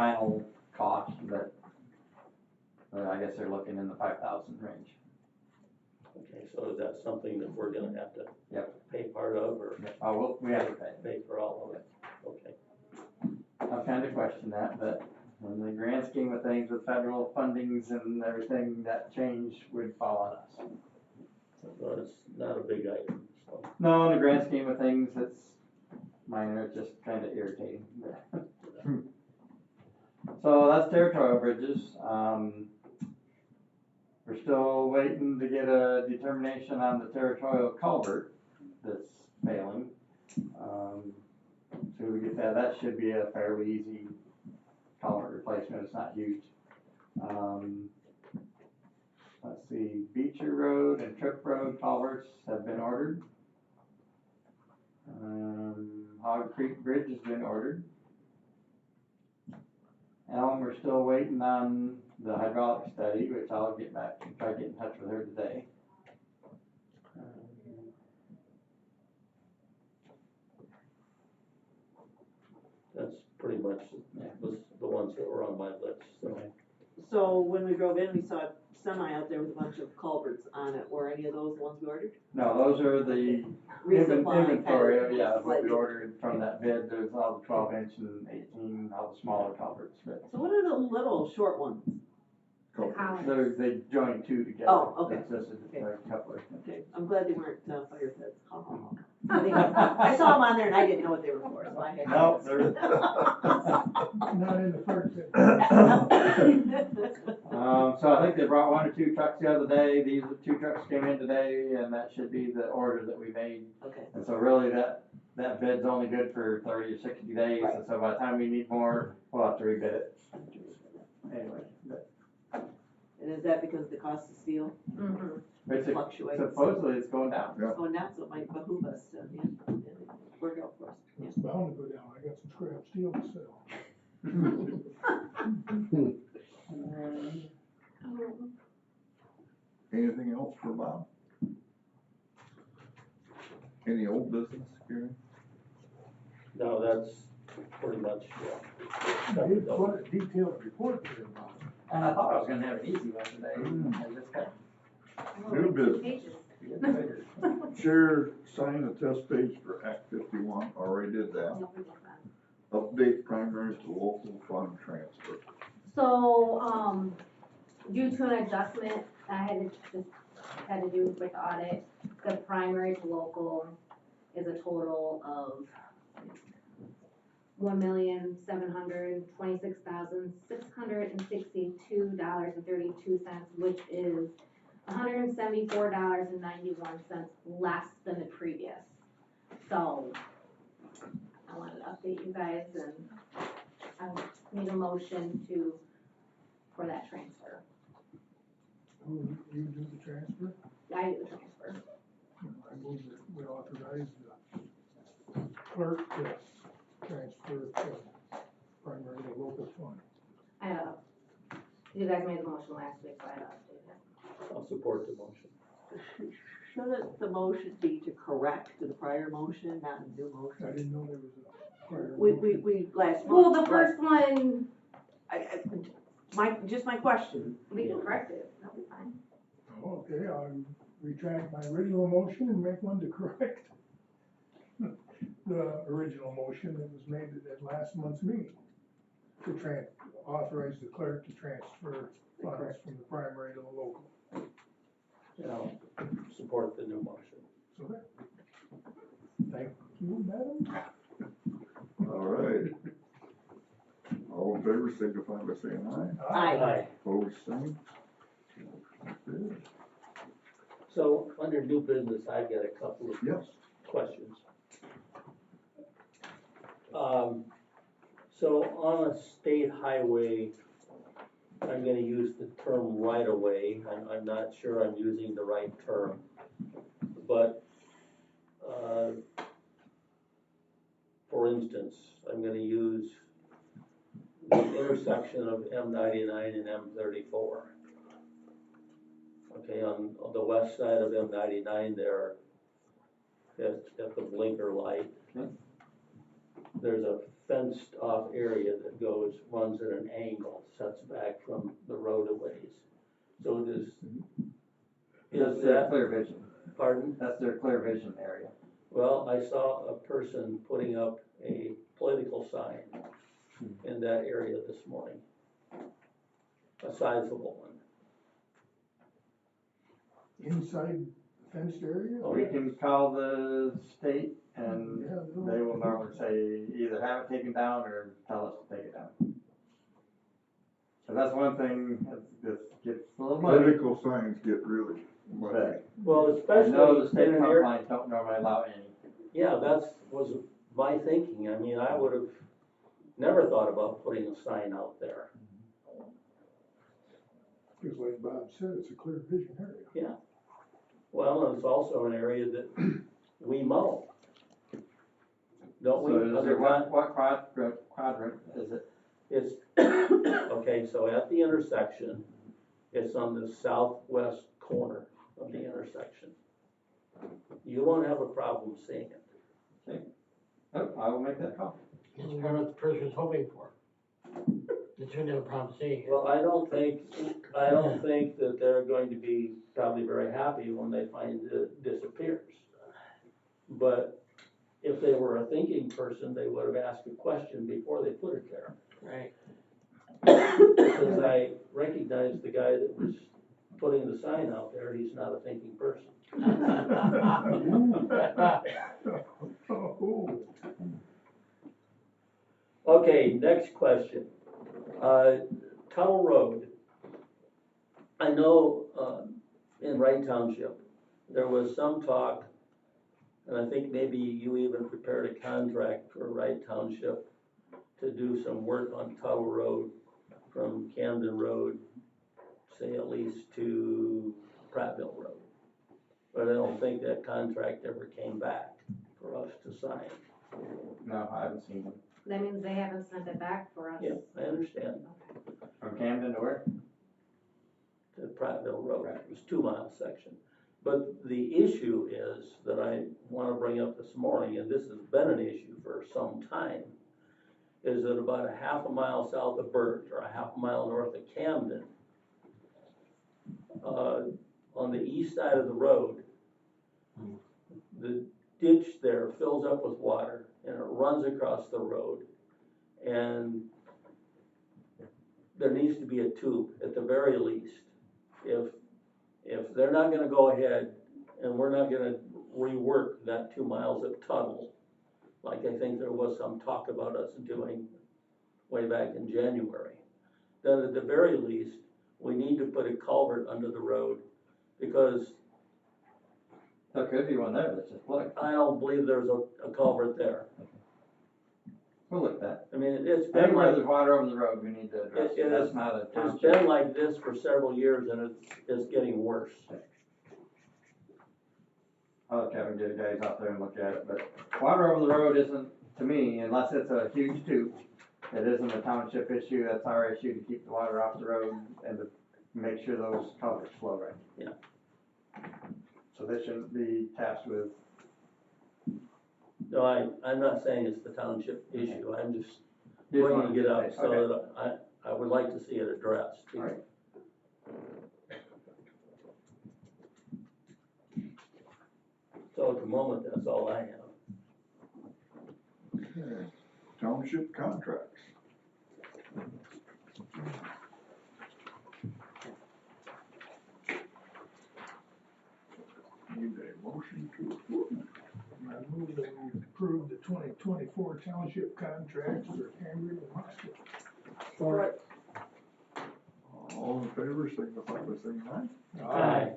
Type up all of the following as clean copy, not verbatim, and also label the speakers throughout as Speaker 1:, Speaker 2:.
Speaker 1: final cost, but I guess they're looking in the 5,000 range.
Speaker 2: Okay, so is that something that we're gonna have to
Speaker 1: Yep.
Speaker 2: pay part of, or
Speaker 1: Oh, well, we have to pay.
Speaker 2: pay for all of it? Okay.
Speaker 1: I've kind of questioned that, but in the grand scheme of things with federal fundings and everything, that change would fall on us.
Speaker 2: So it's not a big item, so.
Speaker 1: No, in the grand scheme of things, it's minor, it's just kind of irritating. So that's territorial bridges. We're still waiting to get a determination on the territorial culvert that's failing. So we get that, that should be a fairly easy culvert replacement, it's not huge. Let's see, Beecher Road and Trip Road culverts have been ordered. Hog Creek Bridge has been ordered. Elm, we're still waiting on the hydraulic study, which I'll get back and try to get in touch with her today.
Speaker 2: That's pretty much was the ones that were on my list, so.
Speaker 3: So when we drove in, we saw a semi out there with a bunch of culverts on it. Were any of those the ones we ordered?
Speaker 1: No, those are the
Speaker 3: Resupply
Speaker 1: inventory, yeah, what
Speaker 3: like
Speaker 1: we ordered from that bid. There's all the 12-inch and 18, all the smaller culverts. But
Speaker 3: So what are the little short ones?
Speaker 1: they join two together.
Speaker 3: Oh, okay.
Speaker 1: It's just a couple of.
Speaker 3: Okay, I'm glad they weren't fire pits. I saw them on there and I didn't know what they were for, so I had.
Speaker 1: No, they're.
Speaker 4: Not in the first pit.
Speaker 1: So I think they brought 1 or 2 trucks the other day. These 2 trucks came in today, and that should be the order that we made.
Speaker 3: Okay.
Speaker 1: And so really that bid's only good for 30 or 60 days,
Speaker 3: Right.
Speaker 1: and so by the time we need more, we'll have to rebid it. Anyway, but
Speaker 3: And is that because the cost of steel
Speaker 1: basically,
Speaker 3: fluctuates?
Speaker 1: supposedly it's going down.
Speaker 4: Yeah.
Speaker 3: It's going down, so it might behoove us to, work out for us. Yeah.
Speaker 4: It's bound to go down, I got some scrap steel to sell.
Speaker 5: Anything else for Bob? Any old business, Gary?
Speaker 2: No, that's pretty much, yeah.
Speaker 4: Now, you put a detailed report there about it.
Speaker 1: And I thought I was gonna have an easy one today, and just got
Speaker 5: New business.
Speaker 1: to get bigger.
Speaker 5: Chair sign the test page for Act 51, already did that. Update primary to local fund transfer.
Speaker 6: So, due to an adjustment that had to do with audit, the primary to local is a total of $1,726,662.32, which is $174.91 less than the previous. So, I wanted to update you guys, and I need a motion for that transfer.
Speaker 4: Who, you do the transfer?
Speaker 6: I do the transfer.
Speaker 4: I move that we authorize the clerk to transfer from primary to local fund.
Speaker 6: You guys made the motion last week, so I had to update it.
Speaker 2: I'll support the motion.
Speaker 3: Shouldn't the motion be to correct the prior motion, not a new
Speaker 4: I
Speaker 3: motion?
Speaker 4: didn't know there was a prior.
Speaker 3: We last month.
Speaker 6: Well, the first one,
Speaker 3: just my question.
Speaker 6: we can correct it, that'll be fine.
Speaker 4: Oh, okay, I'll retract my original motion and make one to correct the original motion that was made at last month's meeting. To authorize the clerk to transfer funds from the primary to the local.
Speaker 2: And I'll support the new motion.
Speaker 4: So that, thank you, madam.
Speaker 5: All right. All in favor, signify by saying aye.
Speaker 3: Aye.
Speaker 5: Opposed, same. Good.
Speaker 2: So, under new business, I've got a couple of
Speaker 5: Yes.
Speaker 2: questions. So on a state highway, I'm gonna use the term right of way. I'm not sure I'm using the right term. But, for instance, I'm gonna use the intersection of M99 and M34. Okay, on the west side of M99 there, at the blinker light, there's a fenced off area that runs at an angle, sets back from the roadways. So
Speaker 1: That's
Speaker 2: is
Speaker 1: their
Speaker 2: that,
Speaker 1: clear vision,
Speaker 2: pardon?
Speaker 1: that's their clear vision area.
Speaker 2: Well, I saw a person putting up a political sign in that area this morning. A sizable one.
Speaker 4: Inside fenced area?
Speaker 2: Oh,
Speaker 1: We
Speaker 2: yeah.
Speaker 1: can call the state and
Speaker 4: Yeah,
Speaker 1: they will normally say either have it taken down or tell us to take it down. So that's one thing, this gets a little muddy.
Speaker 5: Political signs get really muddy.
Speaker 1: But
Speaker 2: Well,
Speaker 1: I
Speaker 2: especially
Speaker 1: know the state
Speaker 2: in an area,
Speaker 1: compliance don't normally allow any.
Speaker 2: yeah, was my thinking. I mean, I would have never thought about putting a sign out there.
Speaker 4: Because like Bob said, it's a clear vision area.
Speaker 2: Well, and it's also an area that we mow. Don't we?
Speaker 1: So is
Speaker 2: Other
Speaker 1: it what quadrant is it?
Speaker 2: It's, okay, so at the intersection, it's on the southwest corner of the intersection. You won't have a problem seeing it.
Speaker 1: Oh, I will make that call.
Speaker 7: It's kind of what the person's hoping for. They shouldn't have a problem seeing it.
Speaker 2: Well, I don't think that they're going to be probably very happy when they find it disappears. But if they were a thinking person, they would have asked a question before they put it there.
Speaker 7: Right.
Speaker 2: Because I recognized the guy that was putting the sign out there, he's not a thinking person.
Speaker 4: Oh,
Speaker 2: Okay, next question. Tuttle Road. I know, in Wright Township, there was some talk, and I think maybe you even prepared a contract for Wright Township to do some work on Tuttle Road from Camden Road, say at least to Prattville Road. But I don't think that contract ever came back for us to sign.
Speaker 1: No, I haven't seen them.
Speaker 6: That means they haven't sent it back for us.
Speaker 2: Yeah, I understand.
Speaker 1: From Camden to where?
Speaker 2: To Prattville Road, it was 2 mile section. But the issue is that I wanna bring up this morning, and this has been an issue for some time, is that about a half a mile south of Burt, or a half a mile north of Camden, on the east side of the road, the ditch there fills up with water and it runs across the road. And there needs to be a tube at the very least. If they're not gonna go ahead and we're not gonna rework that 2 miles of Tuttle, like I think there was some talk about us doing way back in January, then at the very least, we need to put a culvert under the road, because
Speaker 1: There could be one there that's just plugged.
Speaker 2: I don't believe there's a culvert there.
Speaker 1: We'll look at that.
Speaker 2: I mean, it's
Speaker 1: I
Speaker 2: been
Speaker 1: think where
Speaker 2: like,
Speaker 1: there's water over the road, we need to address
Speaker 2: It
Speaker 1: it. That's
Speaker 2: is-
Speaker 1: not a
Speaker 2: it's
Speaker 1: township.
Speaker 2: been like this for several years and it's getting worse.
Speaker 1: I'll have Kevin get guys out there and look at it, but water over the road isn't, to me, unless it's a huge tube, it isn't a township issue, that's our issue to keep the water off the road and to make sure those culverts flow right.
Speaker 2: Yeah.
Speaker 1: So they shouldn't be tasked with,
Speaker 2: No, I'm not saying it's the township issue, I'm just
Speaker 1: you just wanna
Speaker 2: bringing it
Speaker 1: get
Speaker 2: up
Speaker 1: that,
Speaker 2: so
Speaker 1: okay.
Speaker 2: that I would like to see it addressed.
Speaker 1: All right.
Speaker 2: So at the moment, that's all I have.
Speaker 5: Okay. Township contracts. Need a motion to approve.
Speaker 4: I move that we approve the 2024 township contracts for Cambridge and Hospital.
Speaker 3: Support.
Speaker 5: All in favor, signify by saying aye.
Speaker 2: Aye.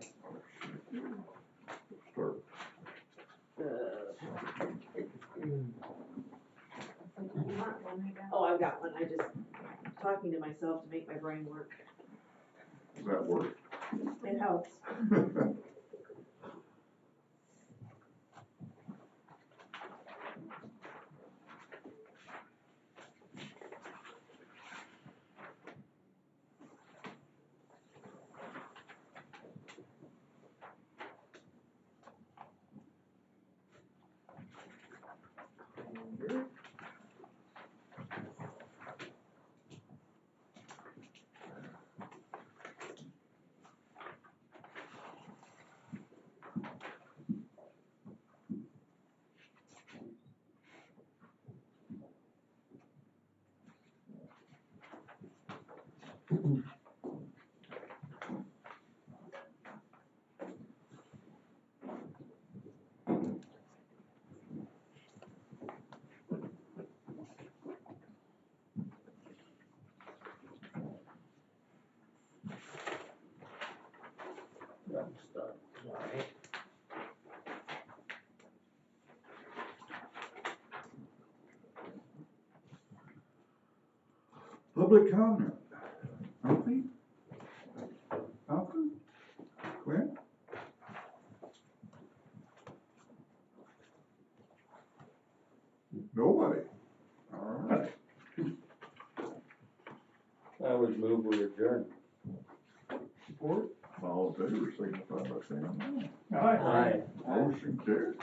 Speaker 5: Start.
Speaker 3: Oh, I've got one, I just, talking to myself to make my brain work.
Speaker 5: Does that work?
Speaker 3: It helps.
Speaker 2: I'm stuck.
Speaker 7: Alright.
Speaker 5: Public comment. Nothing? Nothing? Quinn? Nobody? All right.
Speaker 2: I would move we adjourn.
Speaker 5: Support? All in favor, signify by saying aye.
Speaker 4: Aye.
Speaker 2: Aye.
Speaker 5: Motion carried.